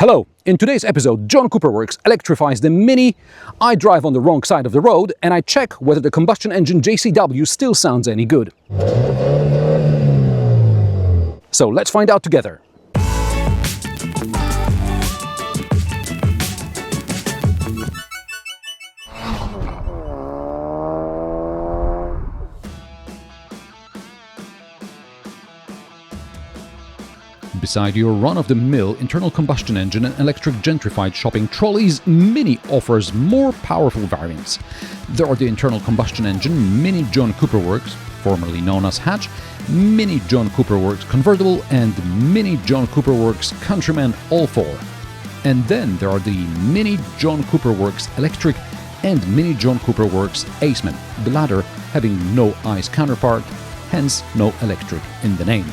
Hello! In today's episode, John Cooper Works electrifies the Mini, I drive on the wrong side of the road, and I check whether the combustion engine JCW still sounds any good. So let's find out together. Beside your run-of-the-mill internal combustion engine and electric gentrified shopping trolleys, Mini offers more powerful variants. There are the internal combustion engine Mini John Cooper Works, formerly known as Hatch, Mini John Cooper Works Convertible, and Mini John Cooper Works Countryman, all four. And then there are the Mini John Cooper Works Electric and Mini John Cooper Works Aceman, the latter having no ICE counterpart, hence no electric in the name.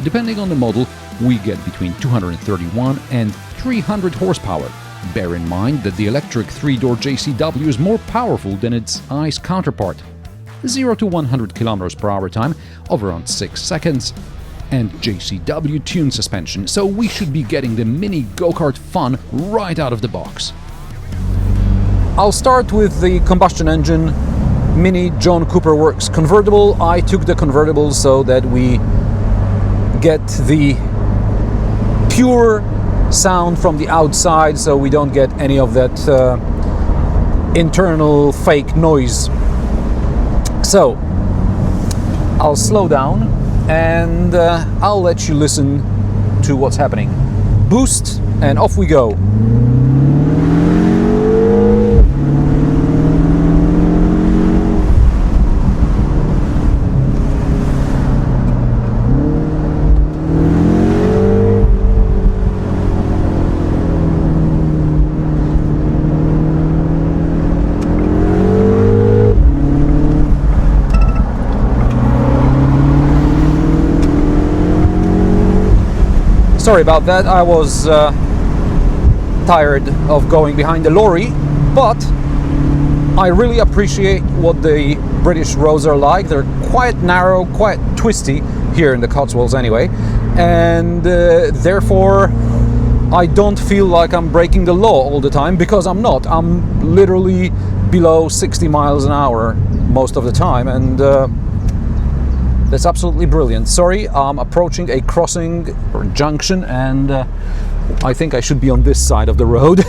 Depending on the model, we get between 231 and 300 horsepower. Bear in mind that the electric 3-door JCW is more powerful than its ICE counterpart. 0 to 100 km/h time of around 6 seconds. And JCW tuned suspension, so we should be getting the Mini go-kart fun right out of the box. I'll start with the combustion engine Mini John Cooper Works Convertible. I took the convertible so that we get the pure sound from the outside, so we don't get any of that internal fake noise. So I'll slow down and I'll let you listen to what's happening. Boost and off we go. Sorry about that, I was tired of going behind the lorry, but I really appreciate what the British roads are like. They're quite narrow, quite twisty, here in the Cotswolds anyway, and therefore I don't feel like I'm breaking the law all the time, because I'm not. I'm literally below 60 miles an hour most of the time, and that's absolutely brilliant. Sorry, I'm approaching a crossing or junction, and I think I should be on this side of the road.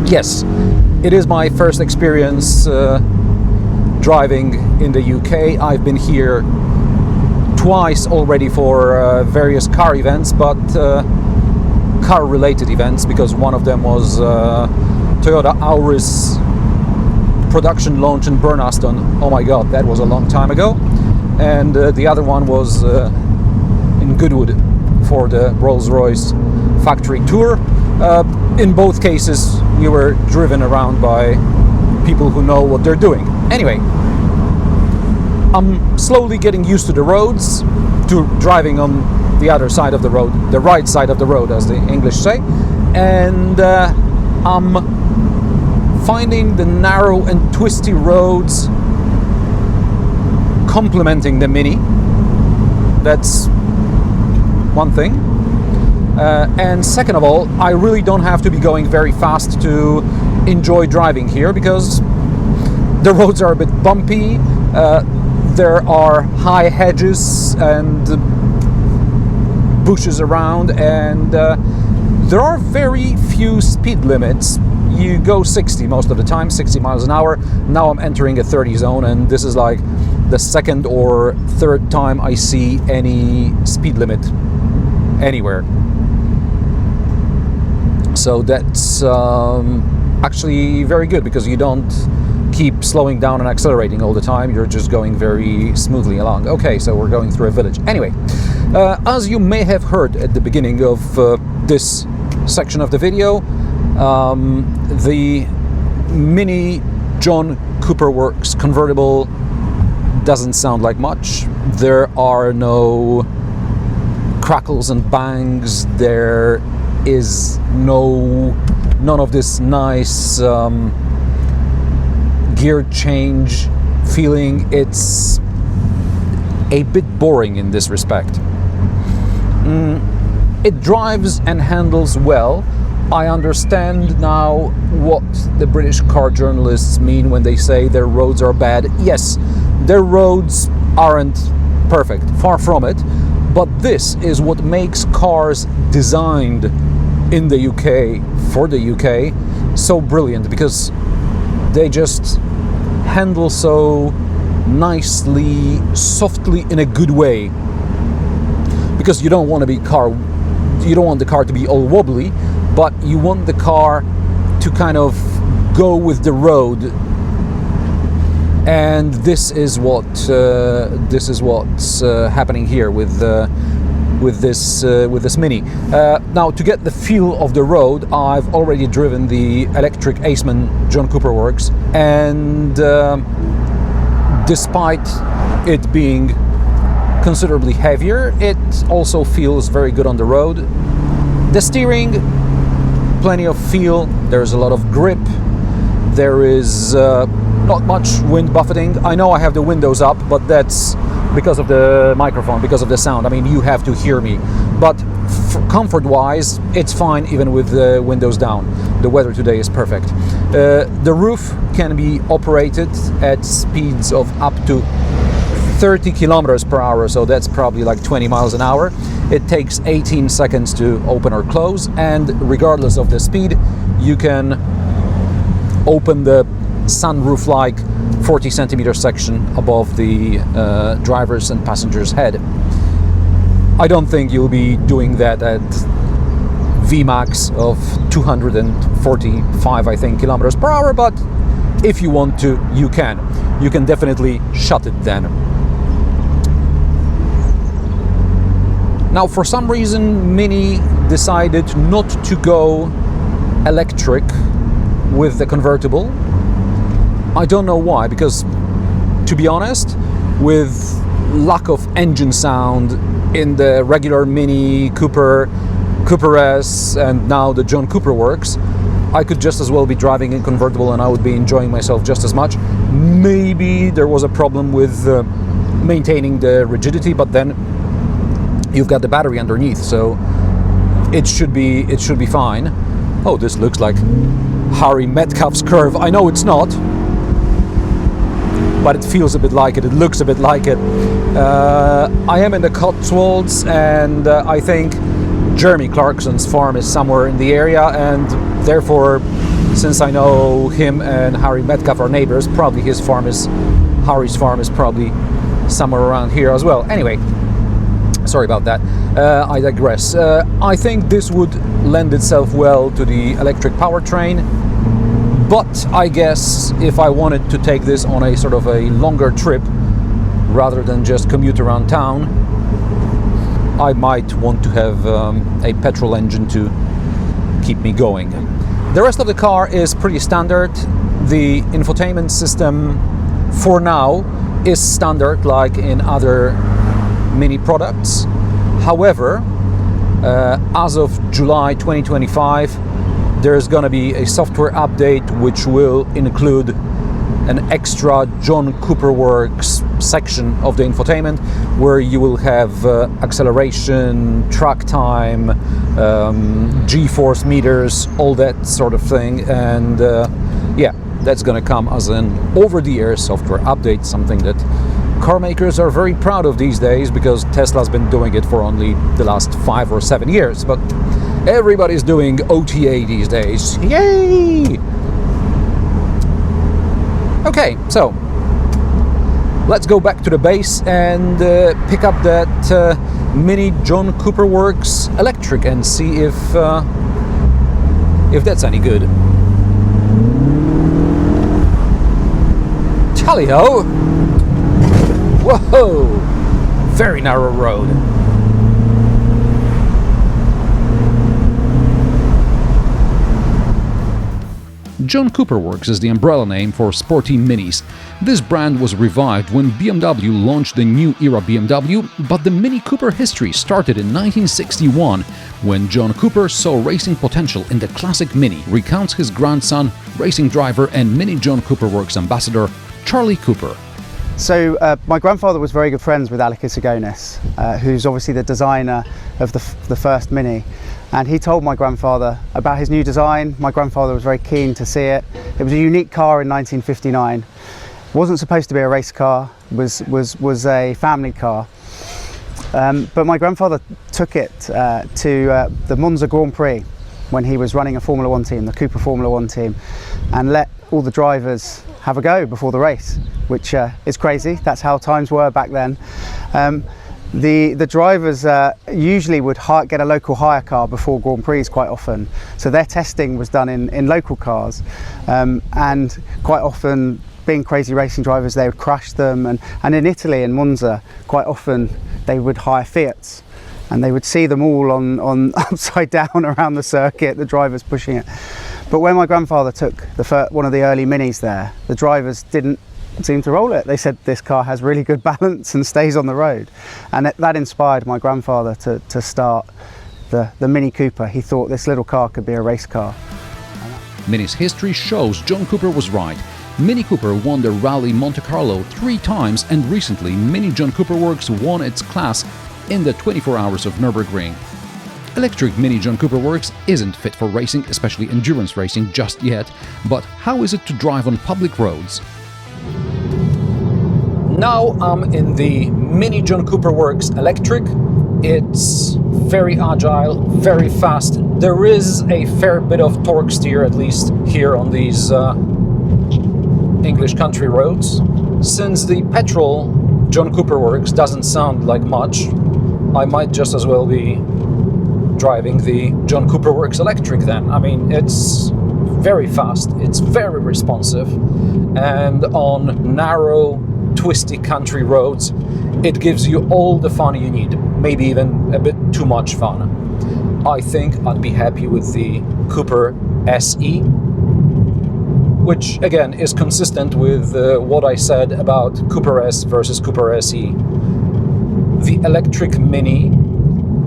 Yes, it is my first experience driving in the UK. I've been here twice already for various car events, but car-related events, because one of them was Toyota Auris production launch in Burnaston. Oh my god, that was a long time ago. And the other one was in Goodwood for the Rolls-Royce factory tour. In both cases we were driven around by people who know what they're doing. Anyway, I'm slowly getting used to the roads, to driving on the other side of the road, the right side of the road as the English say, and I'm finding the narrow and twisty roads complementing the Mini. That's one thing. And second of all, I really don't have to be going very fast to enjoy driving here, because the roads are a bit bumpy, there are high hedges and bushes around, and there are very few speed limits. You go 60 most of the time, 60 miles an hour. Now I'm entering a 30 zone, and this is like the second or third time I see any speed limit anywhere. So that's actually very good, because you don't keep slowing down and accelerating all the time. You're just going very smoothly along. Okay, so we're going through a village. Anyway, as you may have heard at the beginning of this section of the video, the Mini John Cooper Works Convertible doesn't sound like much. There are no crackles and bangs. There is none of this nice gear change feeling. It's a bit boring in this respect. It drives and handles well. I understand now what the British car journalists mean when they say their roads are bad. Yes, their roads aren't perfect, far from it, but this is what makes cars designed in the UK, for the UK, so brilliant, because they just handle so nicely, softly, in a good way. Because you don't want the car to be all wobbly, but you want the car to kind of go with the road. And this is what's happening here with this Mini. Now, to get the feel of the road, I've already driven the electric Aceman John Cooper Works, and despite it being considerably heavier, it also feels very good on the road. The steering, plenty of feel, there's a lot of grip, there is not much wind buffeting. I know I have the windows up, but that's because of the microphone, because of the sound. I mean, you have to hear me. But comfort-wise, it's fine even with the windows down. The weather today is perfect. The roof can be operated at speeds of up to 30 kilometers per hour, so that's probably like 20 miles an hour. It takes 18 seconds to open or close, and regardless of the speed, you can open the sunroof like 40 centimeter section above the driver's and passenger's head. I don't think you'll be doing that at Vmax of 245, I think, kilometers per hour, but if you want to, you can. You can definitely shut it then. Now, for some reason, Mini decided not to go electric with the convertible. I don't know why, because to be honest, with lack of engine sound in the regular Mini, Cooper, Cooper S, and now the John Cooper Works, I could just as well be driving a convertible and I would be enjoying myself just as much. Maybe there was a problem with maintaining the rigidity, but then you've got the battery underneath, so it should be fine. Oh, this looks like Harry Metcalf's curve. I know it's not, but it feels a bit like it. It looks a bit like it. I am in the Cotswolds, and I think Jeremy Clarkson's farm is somewhere in the area, and therefore, since I know him and Harry Metcalf are neighbors, probably Harry's farm is probably somewhere around here as well. Anyway, sorry about that. I digress. I think this would lend itself well to the electric powertrain, but I guess if I wanted to take this on a sort of a longer trip rather than just commute around town, I might want to have a petrol engine to keep me going. The rest of the car is pretty standard. The infotainment system for now is standard like in other Mini products. However, as of July 2025, there's going to be a software update which will include an extra John Cooper Works section of the infotainment, where you will have acceleration, track time, G-force meters, all that sort of thing, and yeah, that's going to come as an over-the-air software update, something that car makers are very proud of these days, because Tesla's been doing it for only the last 5 or 7 years, but everybody's doing OTA these days. Yay! Okay, so let's go back to the base and pick up that Mini John Cooper Works Electric and see if that's any good. Tally-ho! Whoa! Very narrow road. John Cooper Works is the umbrella name for sporty minis. This brand was revived when BMW launched the new era BMW, but the Mini Cooper history started in 1961 when John Cooper saw racing potential in the classic Mini, recounts his grandson, racing driver and Mini John Cooper Works ambassador Charlie Cooper. So my grandfather was very good friends with Alex Isagonis, who's obviously the designer of the first Mini, and he told my grandfather about his new design. My grandfather was very keen to see it. It was a unique car in 1959. It wasn't supposed to be a race car, was a family car. But my grandfather took it to the Monza Grand Prix when he was running a Formula 1 team, the Cooper Formula 1 team, and let all the drivers have a go before the race, which is crazy. That's how times were back then. The drivers usually would get a local hire car before Grand Prix quite often, so their testing was done in local cars, and quite often, being crazy racing drivers, they would crash them, and in Italy, in Monza, quite often they would hire Fiats, and they would see them all on upside down around the circuit, the drivers pushing it. But when my grandfather took one of the early Minis there, the drivers didn't seem to roll it. They said this car has really good balance and stays on the road, and that inspired my grandfather to start the Mini Cooper. He thought this little car could be a race car. Mini's history shows John Cooper was right. Mini Cooper won the Rally Monte Carlo 3 times, and recently Mini John Cooper Works won its class in the 24 Hours of Nürburgring. Electric Mini John Cooper Works isn't fit for racing, especially endurance racing, just yet, but how is it to drive on public roads? Now I'm in the Mini John Cooper Works Electric. It's very agile, very fast. There is a fair bit of torque steer, at least here on these English country roads. Since the petrol John Cooper Works doesn't sound like much, I might just as well be driving the John Cooper Works Electric then. I mean, it's very fast, it's very responsive, and on narrow, twisty country roads, it gives you all the fun you need, maybe even a bit too much fun. I think I'd be happy with the Cooper SE, which again is consistent with what I said about Cooper S versus Cooper SE. The electric Mini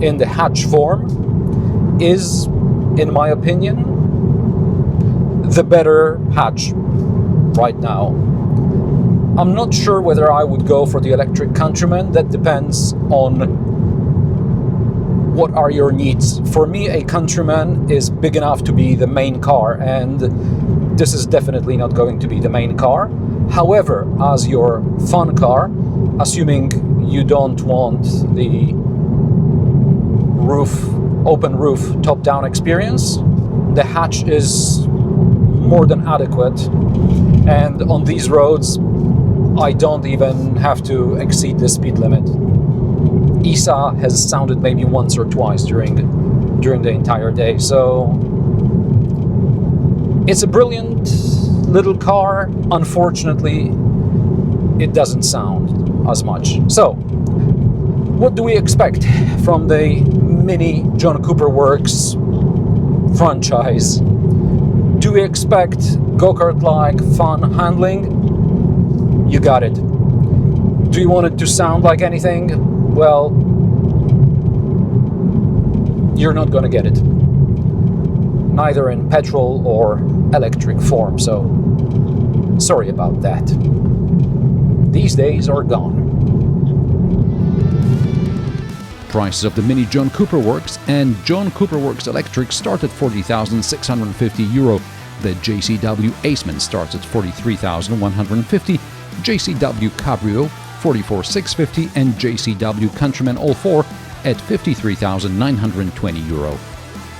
in the hatch form is, in my opinion, the better hatch right now. I'm not sure whether I would go for the electric Countryman. That depends on what are your needs. For me, a Countryman is big enough to be the main car, and this is definitely not going to be the main car. However, as your fun car, assuming you don't want the open roof, top-down experience, the hatch is more than adequate. And on these roads, I don't even have to exceed the speed limit. ISA has sounded maybe once or twice during the entire day, so it's a brilliant little car. Unfortunately, it doesn't sound as much. So, what do we expect from the Mini John Cooper Works franchise? Do we expect go-kart-like fun handling? You got it. Do you want it to sound like anything? Well, you're not gonna get it. Neither in petrol or electric form, so sorry about that. These days are gone. Prices of the Mini John Cooper Works and John Cooper Works Electric start at €40,650. The JCW Aceman starts at €43,150, JCW Cabrio €44,650, and JCW Countryman All 4 at €53,920.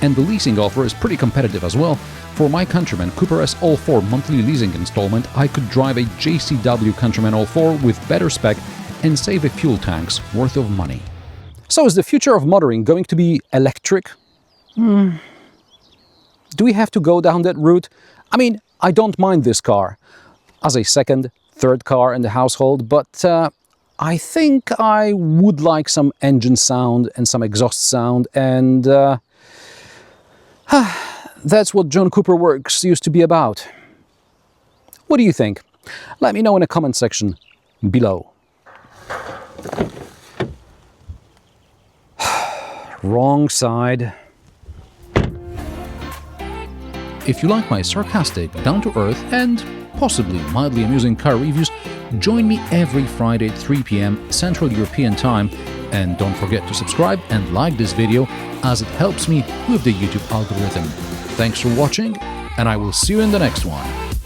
And the leasing offer is pretty competitive as well. For my Countryman Cooper S All 4 monthly leasing installment, I could drive a JCW Countryman All 4 with better spec and save a fuel tank's worth of money. So is the future of motoring going to be electric? Do we have to go down that route? I mean, I don't mind this car as a second, third car in the household, but I think I would like some engine sound and some exhaust sound, and that's what John Cooper Works used to be about. What do you think? Let me know in the comment section below. Wrong side. If you like my sarcastic, down-to-earth and possibly mildly amusing car reviews, join me every Friday at 3 p.m. Central European Time, and don't forget to subscribe and like this video as it helps me with the YouTube algorithm. Thanks for watching, and I will see you in the next one.